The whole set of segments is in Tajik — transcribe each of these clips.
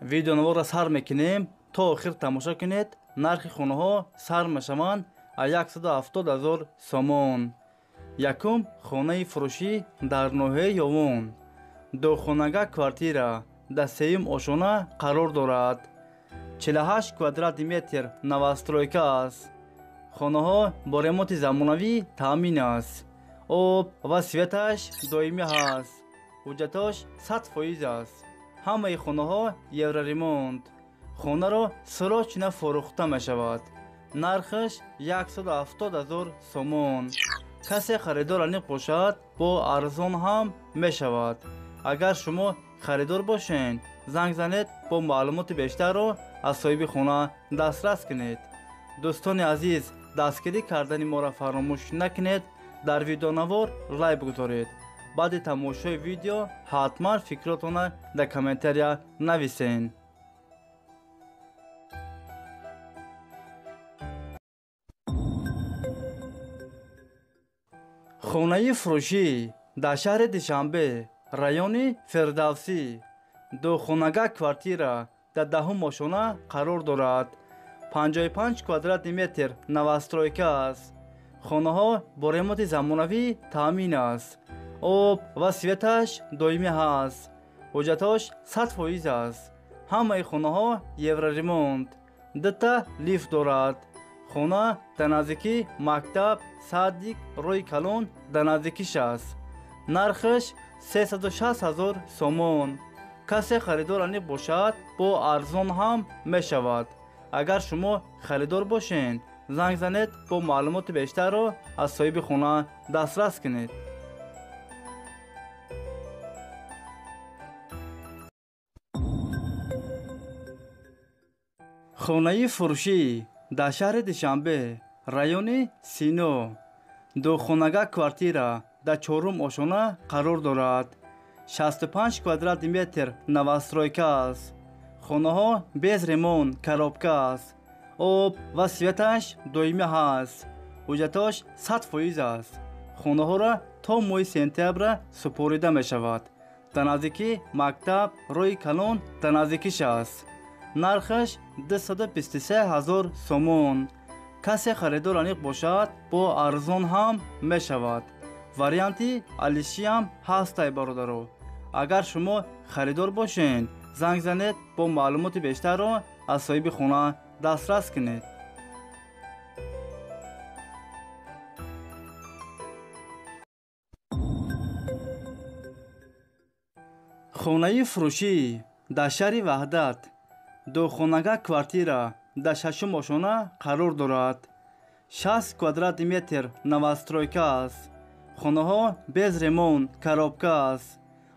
видеонавора сар мекунем то охир тамошо кунед. нархи хонаҳо сар мешаванд аз 170,000 сомон. якум хонаи фурӯшӣ дар ноҳияи Ёвон. духонага квартира дар сеюм ошона қарор дорад. 48 квадратный метр новостройка аст. хонаҳо бо ремонти замонавӣ таъмин аст. об ва светаш доимӣ ҳаст. ҳуҷҷатош 100% аст. ҳамаи хонаҳо евроремонт. хонаро срочно фурӯхта мешавад. нархаш 170,000 сомон. касе харидор аниқ бошад бо арзон ҳам мешавад. агар шумо харидор бошед, занг занед бо маълумоти бештарро аз соҳиби хона дастрас кунед. дӯстони азиз, дастгирӣ кардани моро фаромӯш накунед. дар видеонавор лайк гузоред. баъди тамошои видео ҳатман фикротона дар комментария нависен. хонаи фурӯшӣ дар шаҳри душанбе, райони фирдавсӣ. духонага квартира дар 10 ошона қарор дорад. 55 квадратный метр новостройка аст. хонаҳо бо ремонти замонавӣ таъмин аст. об ва светаш доимӣ ҳаст. ҳуҷҷатош 100% аст. ҳамаи хонаҳо евроремонт. дута лифт дорад. хона дар наздики мактаб садик рӯи калон дар наздикиш аст. нархаш 360,000 сомон. касе харидор аниқ бошад бо арзон ҳам мешавад. агар шумо харидор бошед, занг занед бо маълумоти бештарро аз соҳиби хона дастрас кунед. хонаи фурӯшӣ дар шаҳри душанбе, райони сино. духонага квартира дар 4 ошона қарор дорад. 65 квадратный метр новостройка аст. хонаҳо без ремонт коробка аст. об ва светаш доимӣ ҳаст. ҳуҷҷатош 100% аст. хонаҳоро то моҳи сентябра супорида мешавад. дар наздики мактаб рӯи калон дар наздикиш аст. нархаш 223,000 сомон. касе харидор аниқ бошад бо арзон ҳам мешавад. варианти алишиам ҳастай бародаро. агар шумо харидор бошед, занг занед бо маълумоти бештарро аз соҳиби хона дастрас кунед. хонаи фурӯшӣ дар шаҳри ваҳдат. духонага квартира дар 6 ошона қарор дорад. 60 квадратный метр новостройка аст. хонаҳо без ремонт коробка аст.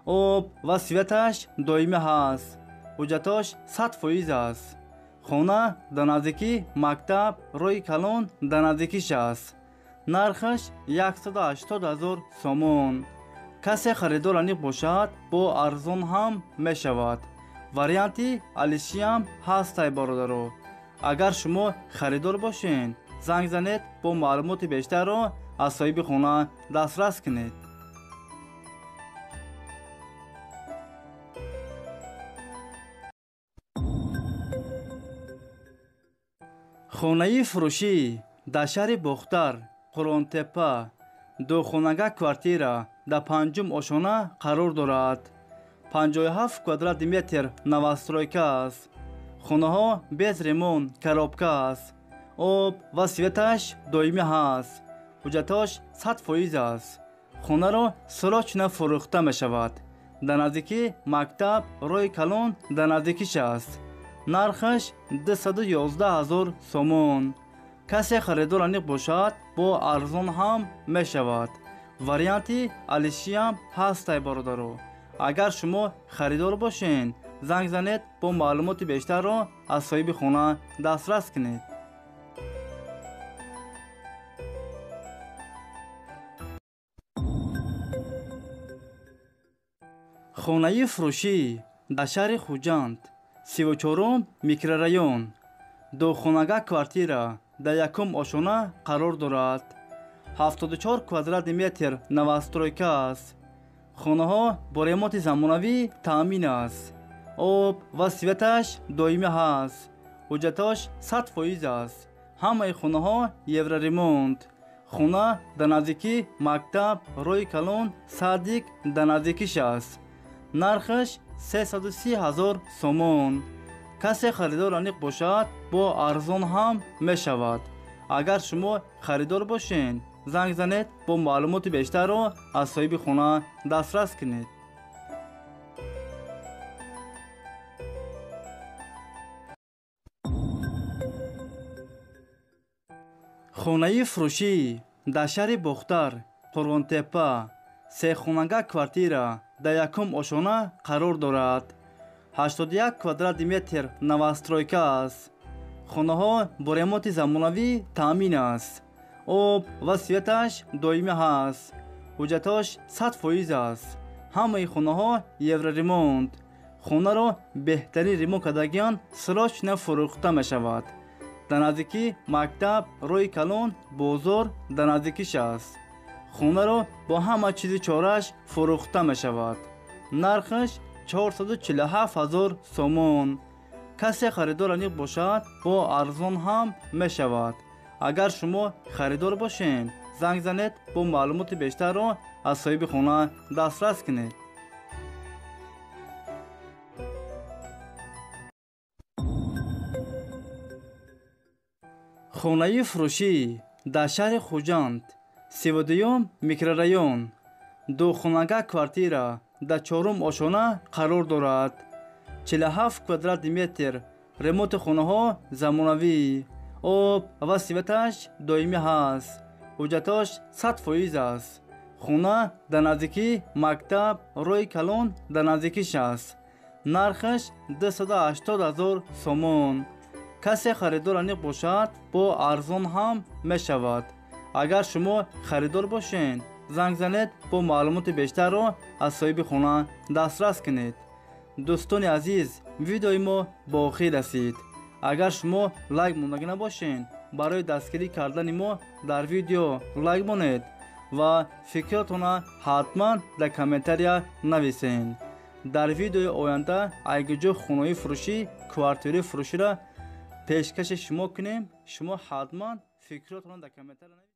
об ва светаш доимӣ ҳаст. ҳуҷҷатош 100% аст. хона дар наздики мактаб рӯи калон дар наздикиш аст. нархаш 180,000 сомон. касе харидор аниқ бошад бо арзон ҳам мешавад. варианти алишиам ҳастай бародаро. агар шумо харидор бошед, занг занед бо маълумоти бештарро аз соҳиби хона дастрас кунед. хонаи фурӯшӣ дар шаҳри бохтар, қуронтепа. духонага квартира дар 5 ошона қарор дорад. 57 квадратный метр новостройка аст. хонаҳо без ремонт коробка аст. об ва светаш доимӣ ҳаст. ҳуҷҷатош 100% аст. хонаро срочно фурӯхта мешавад. дар наздики мактаб рӯи калон дар наздикиш аст. нархаш 211,000 сомон. касе харидор аниқ бошад бо арзон ҳам мешавад. варианти алишиам ҳастай бародаро. агар шумо харидор бошед, занг занед бо маълумоти бештарро аз соҳиби хона дастрас кунед. хонаи фурӯшӣ дар шаҳри хуҷанд, 34 микрорайон. духонага квартира дар 1 ошона қарор дорад. 74 квадратный метр новостройка аст. хонаҳо бо ремонти замонавӣ таъмин аст. об ва светаш доимӣ ҳаст. ҳуҷҷатош 100% аст. ҳамаи хонаҳо евроремонт. хона дар наздикии мактаб рӯи калон садик дар наздикиш аст. нархаш 330 000 сомон. касе харидор аниқ бошад, бо арзон ҳам мешавад. агар шумо харидор бошед, занг занед, бо маълумоти бештарро аз соҳиби хона дастрас кунед. хонаи фурӯшӣ дар шаҳри Бохтар, Қурғонтепа, сехонага квартира дар якум ошона қарор дорад. 81 квадрати метр новостройка аст. хонаҳо бо ремонти замонавӣ таъмин аст. об ва светаш доимӣ ҳаст. ҳуҷҷатош 100% аст. ҳамаи хонаҳо евроремонт. хонаро беҳтарин ремонт кардагиан срочно фурӯхта мешавад. дар наздикии мактаб рӯи калон бозор дар наздикиш аст. хонаро бо ҳама чизи чораш фурӯхта мешавад. нархаш 447 000 сомон. касе харидор аниқ бошад, бо арзон ҳам мешавад. агар шумо харидор бошед, занг занед, бо маълумоти бештарро аз соҳиби хона дастрас кунед. хонаи фурӯшӣ дар шаҳри Хуҷанд, 32 микрорайон, духонага квартира дар 4 ошона қарор дорад. 47 квадрати метр. ремонти хонаҳо замонавӣ. об ва светаш доимӣ ҳаст. ҳуҷҷатош 100% аст. хона дар наздикии мактаб рӯи калон дар наздикиш аст. нархаш 280 000 сомон. касе харидор аниқ бошад, бо арзон ҳам мешавад. агар шумо харидор бошед, занг занед, бо маълумоти бештарро аз соҳиби хона дастрас кунед. дӯстони азиз, видеои мо ба охир расид. агар шумо лайк мондагӣ набошед, барои дастгирӣ кардани мо дар видео лайк монед ва фикротона ҳатман дар комментария нависед. дар видеои оянда айгиҷо хонаи фурӯшӣ, квартираи фурӯширо пешкаши шумо кунем. шумо ҳатман фикротона дар комментария нависед.